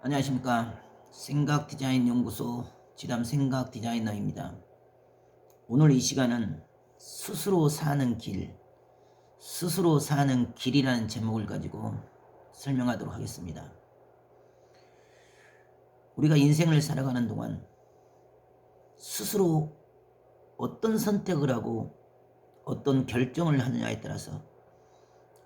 안녕하십니까. 생각디자인연구소 지담생각디자이너입니다. 오늘 이 시간은 스스로 사는 길, 스스로 사는 길이라는 제목을 가지고 설명하도록 하겠습니다. 우리가 인생을 살아가는 동안 스스로 어떤 선택을 하고 어떤 결정을 하느냐에 따라서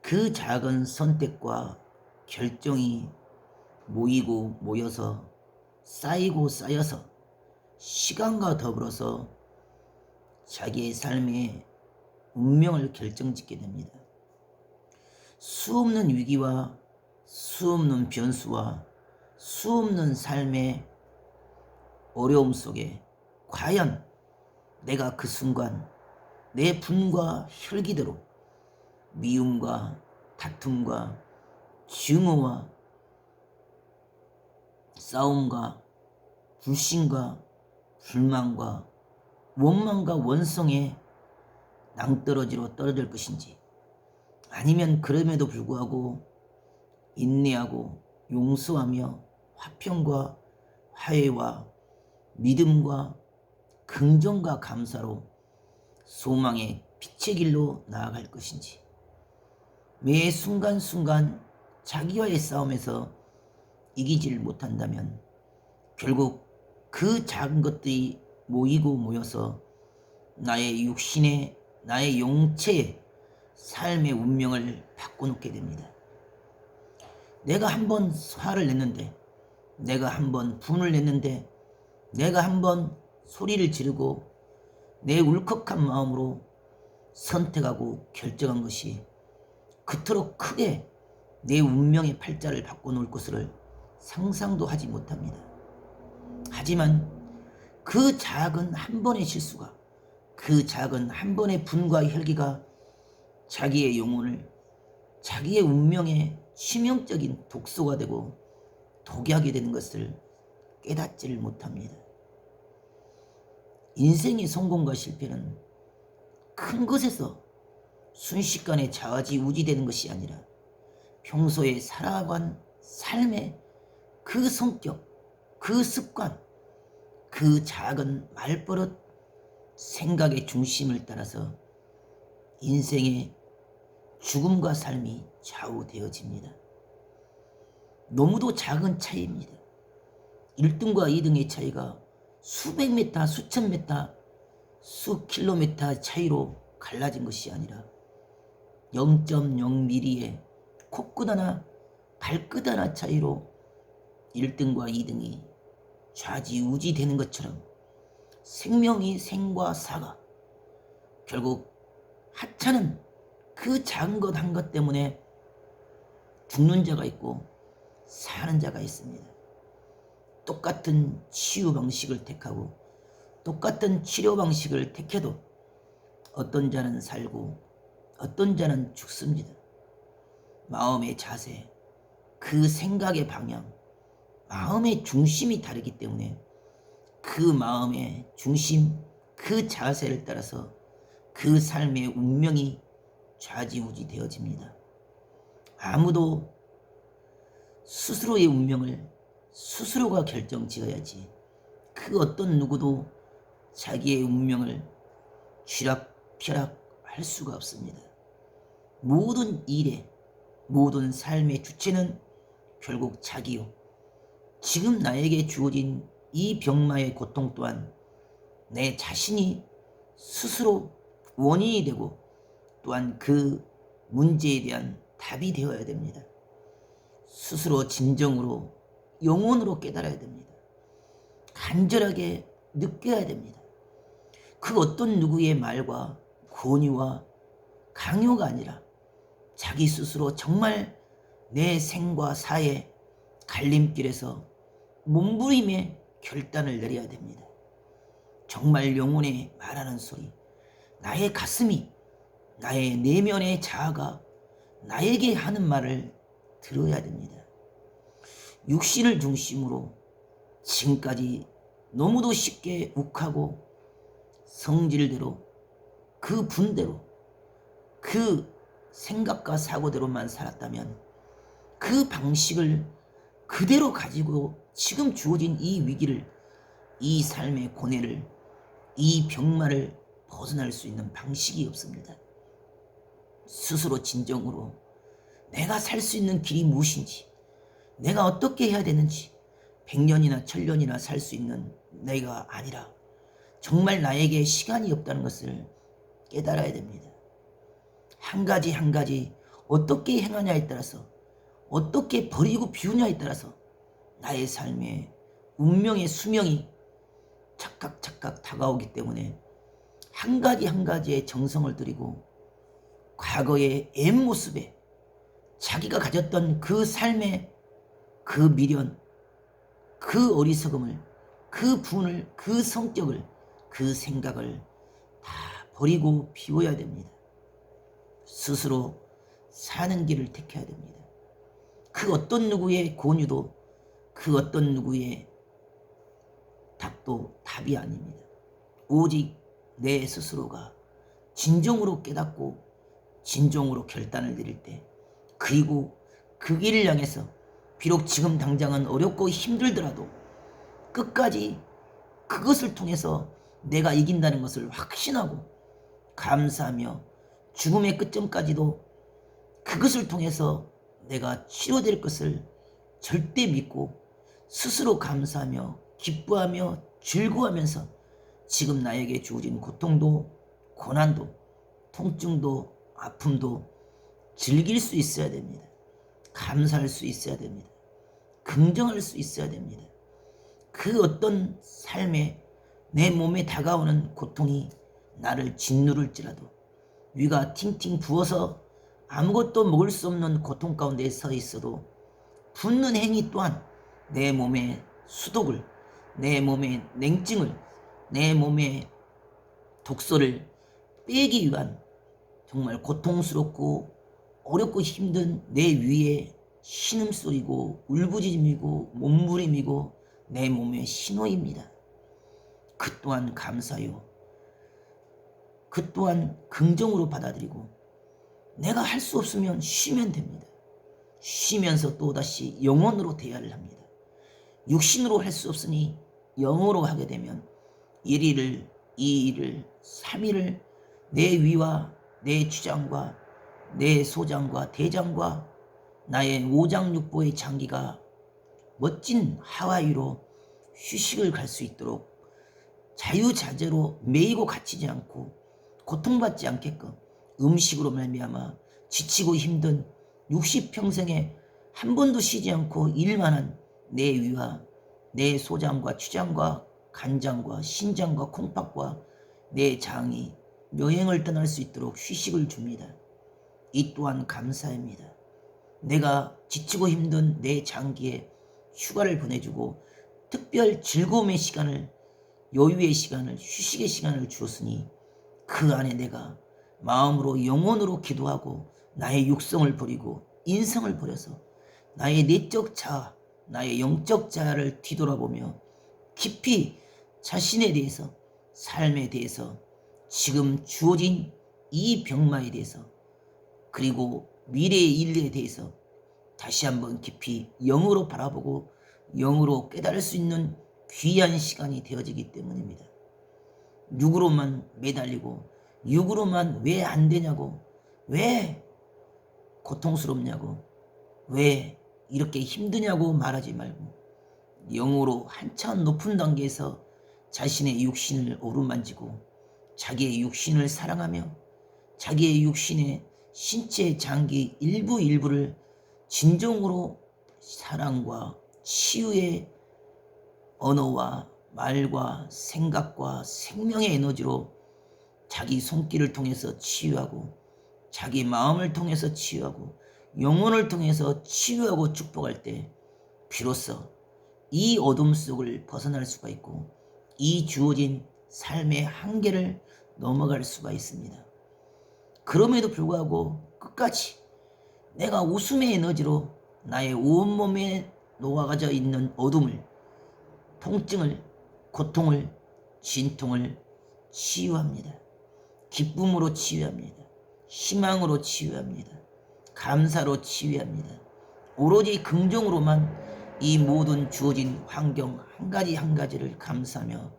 그 작은 선택과 결정이 모이고 모여서 쌓이고 쌓여서 시간과 더불어서 자기의 삶의 운명을 결정짓게 됩니다. 수없는 위기와 수없는 변수와 수없는 삶의 어려움 속에 과연 내가 그 순간 내 분과 혈기대로 미움과 다툼과 증오와 싸움과 불신과 불만과 원망과 원성에 낭떠러지로 떨어질 것인지, 아니면 그럼에도 불구하고 인내하고 용서하며 화평과 화해와 믿음과 긍정과 감사로 소망의 빛의 길로 나아갈 것인지, 매 순간순간 자기와의 싸움에서 이기질 못한다면 결국 그 작은 것들이 모이고 모여서 나의 육신의, 나의 영체의 삶의 운명을 바꿔놓게 됩니다. 내가 한번 화를 냈는데, 내가 한번 분을 냈는데, 내가 한번 소리를 지르고 내 울컥한 마음으로 선택하고 결정한 것이 그토록 크게 내 운명의 팔자를 바꿔놓을 것을 상상도 하지 못합니다. 하지만 그 작은 한 번의 실수가, 그 작은 한 번의 분과 혈기가 자기의 영혼을, 자기의 운명의 치명적인 독소가 되고 독약이 되는 것을 깨닫지를 못합니다. 인생의 성공과 실패는 큰 것에서 순식간에 좌지우지되는 것이 아니라 평소에 살아간 삶의 그 성격, 그 습관, 그 작은 말버릇, 생각의 중심을 따라서 인생의 죽음과 삶이 좌우되어집니다. 너무도 작은 차이입니다. 1등과 2등의 차이가 수백 미터, 수천 미터, 수 킬로미터 차이로 갈라진 것이 아니라 0.0mm의 코끝 하나, 발끝 하나 차이로 1등과 2등이 좌지우지 되는 것처럼 생명이 생과 사가, 결국 하찮은 그 작은 것 한 것 때문에 죽는 자가 있고 사는 자가 있습니다. 똑같은 치유 방식을 택하고 똑같은 치료 방식을 택해도 어떤 자는 살고 어떤 자는 죽습니다. 마음의 자세, 그 생각의 방향, 마음의 중심이 다르기 때문에 그 마음의 중심, 그 자세를 따라서 그 삶의 운명이 좌지우지 되어집니다. 아무도 스스로의 운명을 스스로가 결정지어야지 그 어떤 누구도 자기의 운명을 쥐락펴락 할 수가 없습니다. 모든 일의, 모든 삶의 주체는 결국 자기요. 지금 나에게 주어진 이 병마의 고통 또한 내 자신이 스스로 원인이 되고 또한 그 문제에 대한 답이 되어야 됩니다. 스스로 진정으로 영혼으로 깨달아야 됩니다. 간절하게 느껴야 됩니다. 그 어떤 누구의 말과 권유와 강요가 아니라 자기 스스로 정말 내 생과 사의 갈림길에서 몸부림의 결단을 내려야 됩니다. 정말 영혼에 말하는 소리, 나의 가슴이, 나의 내면의 자아가 나에게 하는 말을 들어야 됩니다. 육신을 중심으로 지금까지 너무도 쉽게 욱하고 성질대로, 그 분대로, 그 생각과 사고대로만 살았다면 그 방식을 그대로 가지고 지금 주어진 이 위기를, 이 삶의 고뇌를, 이 병마를 벗어날 수 있는 방식이 없습니다. 스스로 진정으로 내가 살 수 있는 길이 무엇인지, 내가 어떻게 해야 되는지, 100년이나 1000년이나 살 수 있는 내가 아니라 정말 나에게 시간이 없다는 것을 깨달아야 됩니다. 한 가지 한 가지 어떻게 행하냐에 따라서, 어떻게 버리고 비우냐에 따라서 나의 삶의 운명의 수명이 착각 다가오기 때문에 한 가지 한 가지의 정성을 들이고 과거의 옛 모습에 자기가 가졌던 그 삶의 그 미련, 그 어리석음을, 그 분을, 그 성격을, 그 생각을 다 버리고 비워야 됩니다. 스스로 사는 길을 택해야 됩니다. 그 어떤 누구의 권유도, 그 어떤 누구의 답도 답이 아닙니다. 오직 내 스스로가 진정으로 깨닫고 진정으로 결단을 내릴 때, 그리고 그 길을 향해서 비록 지금 당장은 어렵고 힘들더라도 끝까지 그것을 통해서 내가 이긴다는 것을 확신하고 감사하며 죽음의 끝점까지도 그것을 통해서 내가 치료될 것을 절대 믿고 스스로 감사하며 기뻐하며 즐거워하면서 지금 나에게 주어진 고통도 고난도 통증도 아픔도 즐길 수 있어야 됩니다. 감사할 수 있어야 됩니다. 긍정할 수 있어야 됩니다. 그 어떤 삶에 내 몸에 다가오는 고통이 나를 짓누를지라도, 위가 팅팅 부어서 아무것도 먹을 수 없는 고통 가운데 서 있어도 붓는 행위 또한 내 몸의 수독을, 내 몸의 냉증을, 내 몸의 독소를 빼기 위한 정말 고통스럽고 어렵고 힘든 내 위에 신음소리고 울부짖음이고 몸부림이고 내 몸의 신호입니다. 그 또한 감사요, 그 또한 긍정으로 받아들이고 내가 할 수 없으면 쉬면 됩니다. 쉬면서 또다시 영혼으로 대화를 합니다. 육신으로 할 수 없으니 영어로 하게 되면 1일을 2일을 3일을 내 위와 내 주장과 내 소장과 대장과 나의 오장육부의 장기가 멋진 하와이로 휴식을 갈 수 있도록 자유자재로 매이고 갇히지 않고 고통받지 않게끔 음식으로 말미암아 지치고 힘든 60평생에 한 번도 쉬지 않고 일만 한 내 위와 내 소장과 추장과 간장과 신장과 콩팥과 내 장이 여행을 떠날 수 있도록 휴식을 줍니다. 이 또한 감사입니다. 내가 지치고 힘든 내 장기에 휴가를 보내주고 특별 즐거움의 시간을, 여유의 시간을, 휴식의 시간을 주었으니 그 안에 내가 마음으로 영혼으로 기도하고 나의 육성을 버리고 인성을 버려서 나의 내적 자아, 나의 영적 자아를 뒤돌아보며 깊이 자신에 대해서, 삶에 대해서, 지금 주어진 이 병마에 대해서, 그리고 미래의 일에 대해서 다시 한번 깊이 영으로 바라보고 영으로 깨달을 수 있는 귀한 시간이 되어지기 때문입니다. 육으로만 매달리고 육으로만 왜 안 되냐고, 왜 고통스럽냐고, 왜 이렇게 힘드냐고 말하지 말고 영으로 한참 높은 단계에서 자신의 육신을 오르만지고 자기의 육신을 사랑하며 자기의 육신의 신체 장기 일부를 진정으로 사랑과 치유의 언어와 말과 생각과 생명의 에너지로 자기 손길을 통해서 치유하고 자기 마음을 통해서 치유하고 영혼을 통해서 치유하고 축복할 때 비로소 이 어둠 속을 벗어날 수가 있고 이 주어진 삶의 한계를 넘어갈 수가 있습니다. 그럼에도 불구하고 끝까지 내가 웃음의 에너지로 나의 온몸에 녹아져 있는 어둠을, 통증을, 고통을, 진통을 치유합니다. 기쁨으로 치유합니다. 희망으로 치유합니다. 감사로 치유합니다. 오로지 긍정으로만 이 모든 주어진 환경 한 가지 한 가지를 감사하며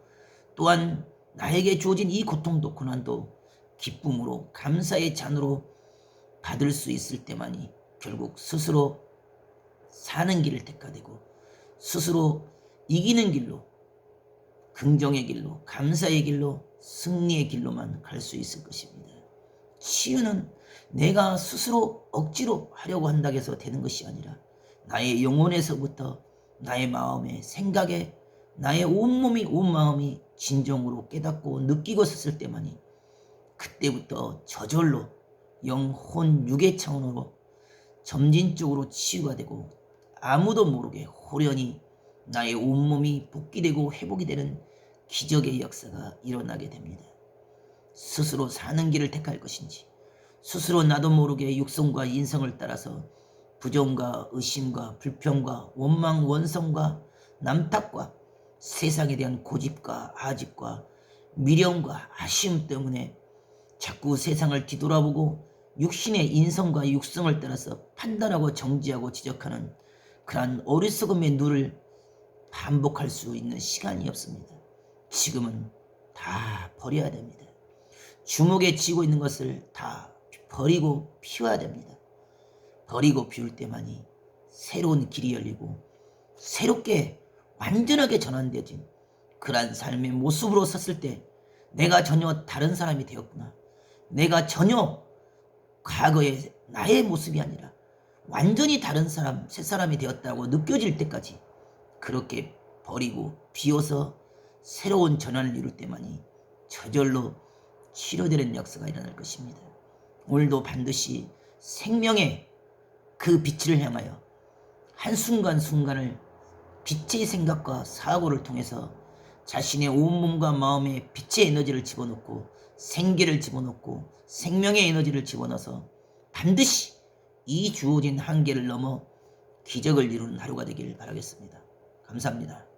또한 나에게 주어진 이 고통도 고난도 기쁨으로 감사의 잔으로 받을 수 있을 때만이 결국 스스로 사는 길을 택하되고 스스로 이기는 길로, 긍정의 길로, 감사의 길로, 승리의 길로만 갈 수 있을 것입니다. 치유는 내가 스스로 억지로 하려고 한다고 해서 되는 것이 아니라 나의 영혼에서부터 나의 마음에, 생각에, 나의 온몸이 온 마음이 진정으로 깨닫고 느끼고 섰을 때만이 그때부터 저절로 영혼 육의 차원으로 점진적으로 치유가 되고 아무도 모르게 호련히 나의 온몸이 복귀되고 회복이 되는 기적의 역사가 일어나게 됩니다. 스스로 사는 길을 택할 것인지 스스로 나도 모르게 육성과 인성을 따라서 부정과 의심과 불평과 원망 원성과 남탓과 세상에 대한 고집과 아집과 미련과 아쉬움 때문에 자꾸 세상을 뒤돌아보고 육신의 인성과 육성을 따라서 판단하고 정지하고 지적하는 그러한 어리석음의 눈을 반복할 수 있는 시간이 없습니다. 지금은 다 버려야 됩니다. 주먹에 쥐고 있는 것을 다 버리고 피워야 됩니다. 버리고 피울 때만이 새로운 길이 열리고 새롭게 완전하게 전환되어진 그러한 삶의 모습으로 섰을 때 내가 전혀 다른 사람이 되었구나. 내가 전혀 과거의 나의 모습이 아니라 완전히 다른 사람, 새 사람이 되었다고 느껴질 때까지 그렇게 버리고 비워서 새로운 전환을 이룰 때만이 저절로 치료되는 역사가 일어날 것입니다. 오늘도 반드시 생명의 그 빛을 향하여 한순간순간을 빛의 생각과 사고를 통해서 자신의 온몸과 마음에 빛의 에너지를 집어넣고 생기를 집어넣고 생명의 에너지를 집어넣어서 반드시 이 주어진 한계를 넘어 기적을 이루는 하루가 되길 바라겠습니다. 감사합니다.